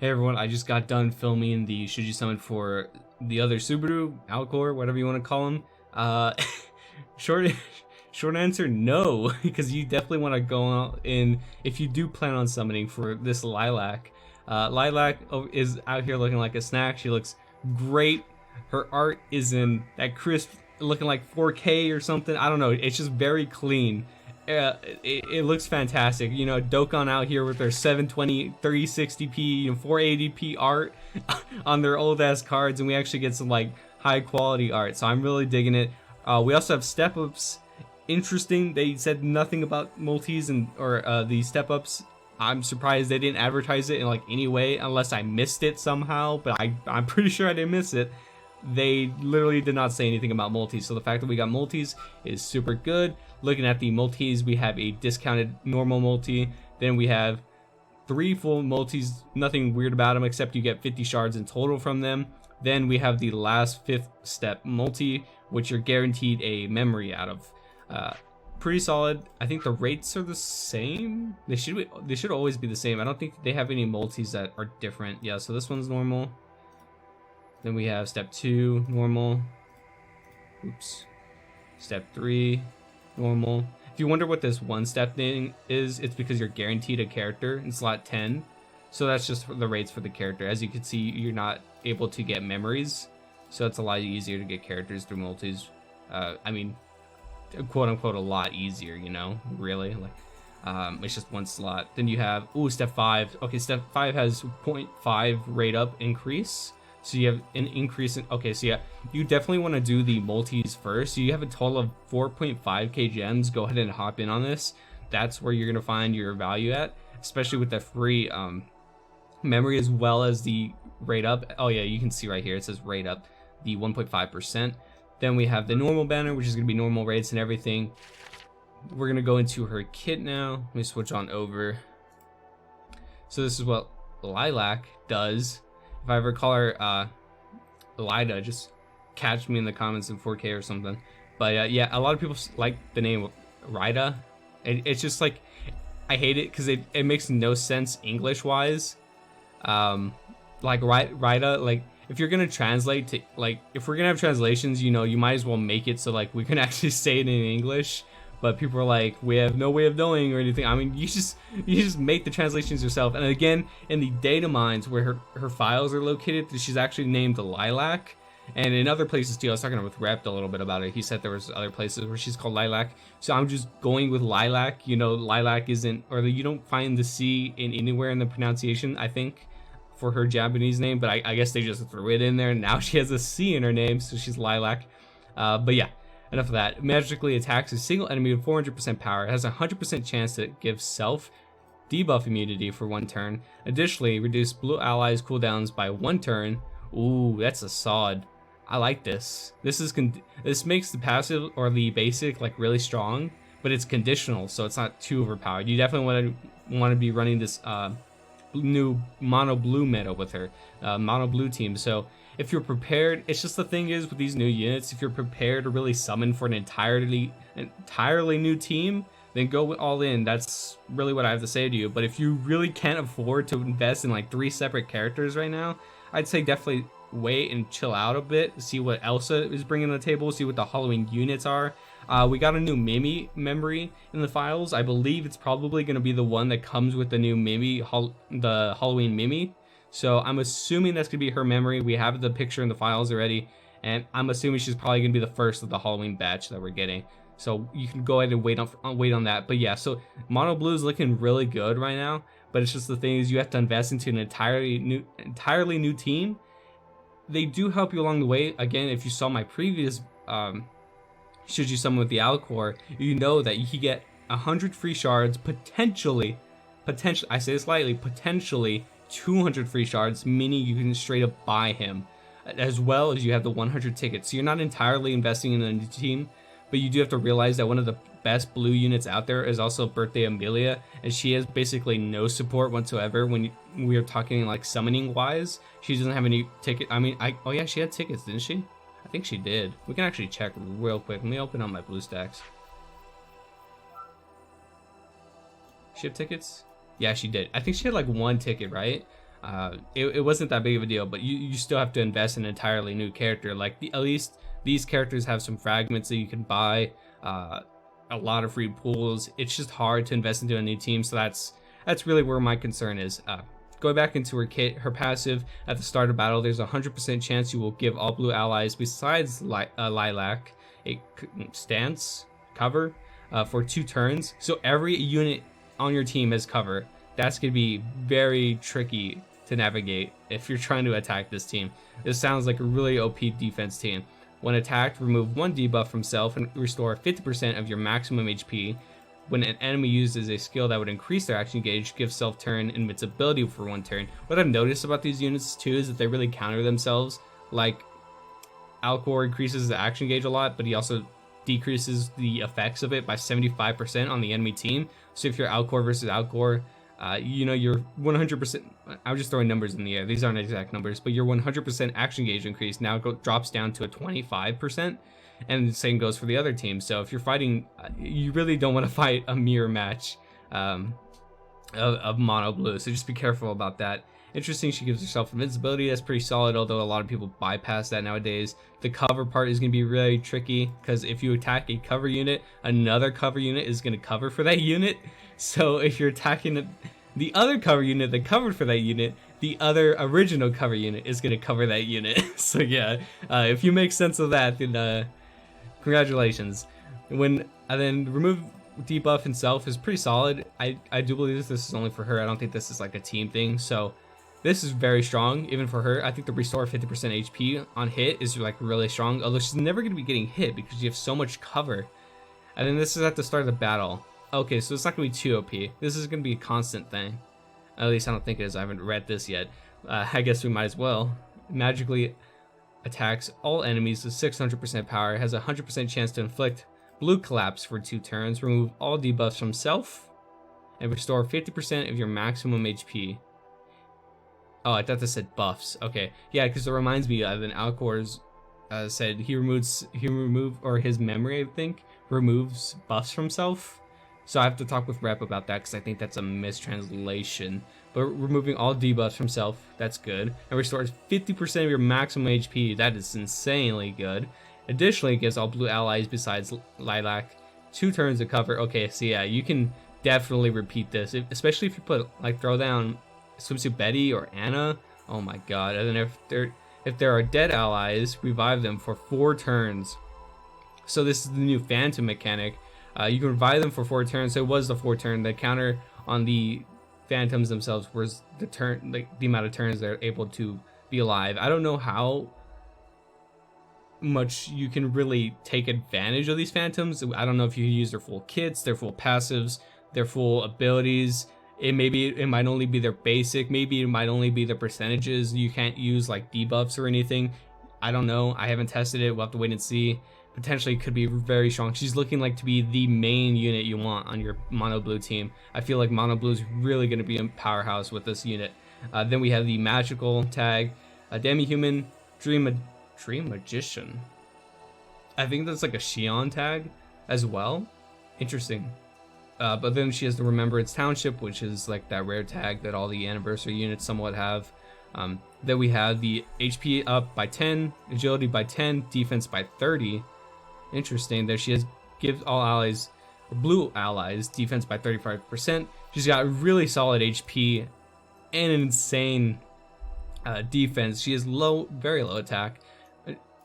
Hey everyone, I just got done filming the Should You Summon for the other Subaru, Alcor, whatever you want to call him. Short short answer, no, because you definitely want to go in if you do plan on summoning for this Lilac. Lilac is out here looking like a snack. She looks great. Her art is in that crisp, looking like 4K or something. I don't know. It's just very clean. It looks fantastic. You know, Dokkan out here with their 720, 3060p, 480p art on their old ass cards, and we actually get some like high quality art. So I'm really digging it. We also have step ups. Interesting. They said nothing about multis or the step ups. I'm surprised they didn't advertise it in like any way, unless I missed it somehow. But I'm pretty sure I didn't miss it. They literally did not say anything about multis, so the fact that we got multis is super good. Looking at the multis, we have a discounted normal multi, then we have 3 full multis, nothing weird about them except you get 50 shards in total from them. Then we have the last 5th step multi, which you're guaranteed a memory out of. Pretty solid. I think the rates are the same. They should always be the same. I don't think they have any multis that are different. Yeah, so this one's normal. Then we have step 2, normal. Oops. Step 3, normal. If you wonder what this one step thing is, it's because you're guaranteed a character in slot 10. So that's just the rates for the character. As you can see, you're not able to get memories. So it's a lot easier to get characters through multis. I mean, quote unquote, a lot easier, you know, really. Like, it's just one slot. Then you have, step 5. Okay, step 5 has 0.5 rate up increase. So you have an increase in, okay, so yeah, you definitely want to do the multis first. So you have a total of 4.5k gems. Go ahead and hop in on this. That's where you're going to find your value at, especially with the free memory as well as the rate up. Oh yeah, you can see right here, it says rate up, the 1.5%. Then we have the normal banner, which is going to be normal rates and everything. We're going to go into her kit now. Let me switch on over. So this is what Lilac does. If I ever call her Lida, just catch me in the comments in 4K or something. But yeah, a lot of people like the name Rida. It's just like, I hate it because it makes no sense English wise. Like Rida, like if you're gonna translate to, like, if we're gonna have translations, you know, you might as well make it so like we can actually say it in English. But people are like, we have no way of knowing or anything. I mean, you just make the translations yourself. And again, in the data mines where her files are located, she's actually named Lilac. And in other places too, I was talking with Rept a little bit about it. He said there was other places where she's called Lilac. So I'm just going with Lilac. You know, Lilac isn't, or you don't find the C in anywhere in the pronunciation, I think, for her Japanese name. But I guess they just threw it in there. And now she has a C in her name, so she's Lilac. But yeah. Enough of that. Magically attacks a single enemy with 400% power. It has a 100% chance to give self debuff immunity for 1 turn. Additionally, reduce blue allies cooldowns by 1 turn. Ooh, that's a sod. I like this. This makes the passive or the basic like really strong, but it's conditional, so it's not too overpowered. You definitely want to be running this new mono blue meta with her, mono blue team. So if you're prepared, it's just the thing is with these new units, if you're prepared to really summon for an entirely new team, then go all in. That's really what I have to say to you. But if you really can't afford to invest in like 3 separate characters right now, I'd say definitely wait and chill out a bit, see what Elsa is bringing to the table, see what the Halloween units are. We got a new Mimi memory in the files. I believe it's probably going to be the one that comes with the new Mimi, the Halloween Mimi. So I'm assuming that's going to be her memory. We have the picture in the files already, and I'm assuming she's probably going to be the first of the Halloween batch that we're getting. So you can go ahead and wait on that. But yeah, so Mono Blue is looking really good right now, but it's just the thing is you have to invest into an entirely new team. They do help you along the way. Again, if you saw my previous Should You Summon with the Alcor, you know that you can get 100 free shards, potentially, I say this lightly, potentially 200 free shards, meaning you can straight up buy him, as well as you have the 100 tickets. So you're not entirely investing in a new team, but you do have to realize that one of the best blue units out there is also Birthday Amelia, and she has basically no support whatsoever when we are talking like summoning wise. She doesn't have any ticket. I mean, oh yeah, she had tickets, didn't she? I think she did. We can actually check real quick. Let me open up my blue stacks. She have tickets? Yeah, she did. I think she had like 1 ticket, right? it wasn't that big of a deal, but you still have to invest in an entirely new character. Like at least these characters have some fragments that you can buy, a lot of free pools. It's just hard to invest into a new team, so that's really where my concern is. Going back into her kit, her passive at the start of battle, there's a 100% chance you will give all blue allies besides Lilac a stance cover for 2 turns. So every unit on your team has cover. That's going to be very tricky to navigate if you're trying to attack this team. This sounds like a really OP defense team. When attacked, remove 1 debuff from self and restore 50% of your maximum HP. When an enemy uses a skill that would increase their action gauge, give self turn invincibility for 1 turn. What I've noticed about these units too is that they really counter themselves. Like Alcor increases the action gauge a lot, but he also decreases the effects of it by 75% on the enemy team. So if you're Alcor versus Alcor, you know, you're 100%, I'm just throwing numbers in the air, these aren't exact numbers, but your 100% action gauge increase now drops down to a 25%, and the same goes for the other team. So if you're fighting, you really don't want to fight a mirror match of mono blue, so just be careful about that. Interesting, she gives herself invincibility. That's pretty solid, although a lot of people bypass that nowadays. The cover part is going to be really tricky, because if you attack a cover unit, another cover unit is going to cover for that unit. So if you're attacking the other cover unit that covered for that unit, the other original cover unit is going to cover that unit. So yeah, if you make sense of that, then congratulations. Then remove debuff himself is pretty solid. I do believe this is only for her. I don't think this is like a team thing. So this is very strong, even for her. I think the restore 50% HP on hit is like really strong, although she's never going to be getting hit because you have so much cover. And then this is at the start of the battle. Okay, so it's not going to be too OP. This is going to be a constant thing. At least I don't think it is. I haven't read this yet. I guess we might as well. Magically attacks all enemies with 600% power. Has a 100% chance to inflict blue collapse for 2 turns. Remove all debuffs from self. And restore 50% of your maximum HP. Oh, I thought this said buffs. Okay, yeah, because it reminds me of an Alcor's said his memory, I think, removes buffs from self. So I have to talk with Rep about that because I think that's a mistranslation. But removing all debuffs from self, that's good. And restores 50% of your maximum HP. That is insanely good. Additionally, it gives all blue allies besides Lilac 2 turns of cover. Okay, so yeah, you can definitely repeat this, especially if you put like throw down Swimsuit Betty or Anna. Oh my god. And then if there are dead allies, revive them for 4 turns. So this is the new Phantom mechanic. You can revive them for 4 turns. So it was the 4 turn. The counter on the Phantoms themselves was the turn, like the amount of turns they're able to be alive. I don't know how much you can really take advantage of these Phantoms. I don't know if you use their full kits, their full passives, their full abilities. It might only be their basic. Maybe it might only be the percentages. You can't use like debuffs or anything. I don't know. I haven't tested it. We'll have to wait and see. Potentially could be very strong. She's looking like to be the main unit you want on your mono blue team. I feel like mono blue is really going to be a powerhouse with this unit. Then we have the magical tag, a demi-human, dream magician. I think that's like a Xion tag as well. Interesting. But then she has the Remembrance Township, which is like that rare tag that all the anniversary units somewhat have. Then we have the HP up by 10, agility by 10, defense by 30. Interesting. There she gives all allies, blue allies, defense by 35%. She's got really solid HP and an insane defense. She has very low attack,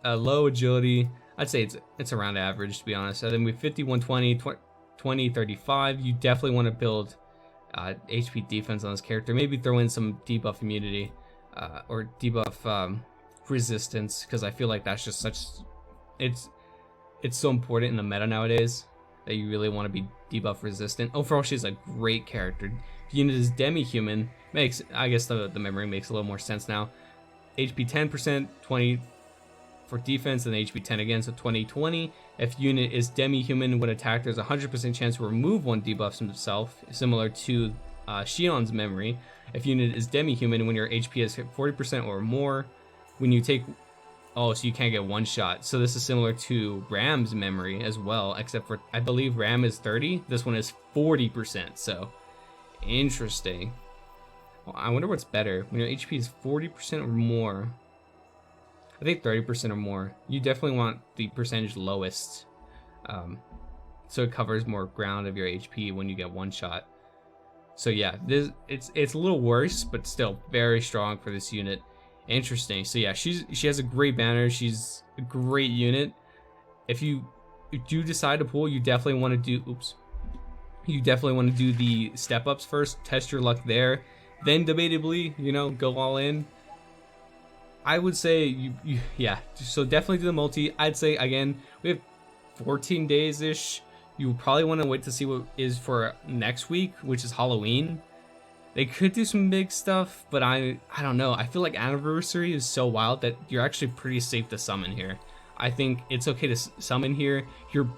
low agility. I'd say it's around average, to be honest. And then we have 50, 120, 20, 35. You definitely want to build HP defense on this character. Maybe throw in some debuff immunity or debuff resistance, because I feel like that's just it's so important in the meta nowadays that you really want to be debuff resistant. Overall, she's a great character. The unit is demi-human. I guess the memory makes a little more sense now. HP 10%, 20 for defense, and HP 10 again, so 20-20. If unit is demi-human, when attacked, there's a 100% chance to remove 1 debuff from itself, similar to Xion's memory. If unit is demi-human, when your HP is 40% or more, when you take... Oh, so you can't get 1 shot. So this is similar to Ram's memory as well, except for, I believe Ram is 30. This one is 40%, so interesting. Well, I wonder what's better. When your HP is 40% or more. I think 30% or more. You definitely want the percentage lowest. So it covers more ground of your HP when you get one shot. So yeah, it's a little worse, but still very strong for this unit. Interesting. So yeah, she has a great banner. She's a great unit. If you do decide to pull, you definitely want to do you definitely want to do the step ups first, test your luck there, then debatably, you know, go all in. I would say yeah, so definitely do the multi. I'd say again, we have 14 days ish. You probably want to wait to see what is for next week, which is Halloween. They could do some big stuff, but I don't know. I feel like Anniversary is so wild that you're actually pretty safe to summon here. I think it's okay to summon here. You're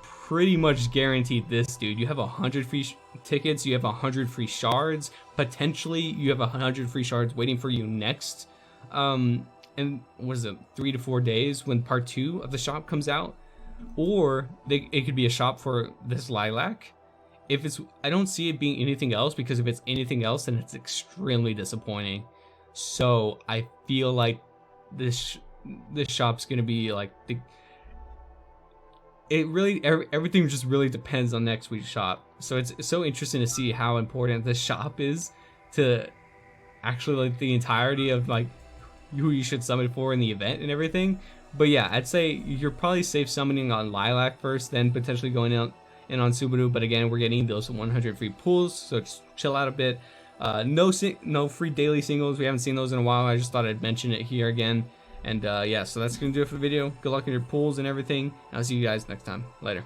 pretty much guaranteed this, dude. You have 100 free tickets. You have 100 free shards. Potentially, you have 100 free shards waiting for you next. And what is it? 3 to 4 days when part 2 of the shop comes out. Or it could be a shop for this LILAC. If it's, I don't see it being anything else, because if it's anything else, then it's extremely disappointing. So I feel like this shop's gonna be like everything just really depends on next week's shop. So it's so interesting to see how important this shop is to actually like the entirety of like who you should summon for in the event and everything. But yeah, I'd say you're probably safe summoning on LILAC first, then potentially going out and on Subaru. But again, we're getting those 100 free pulls, so just chill out a bit. No free daily singles. We haven't seen those in a while. I just thought I'd mention it here again. And yeah, so that's gonna do it for the video. Good luck in your pulls and everything. I'll see you guys next time. Later.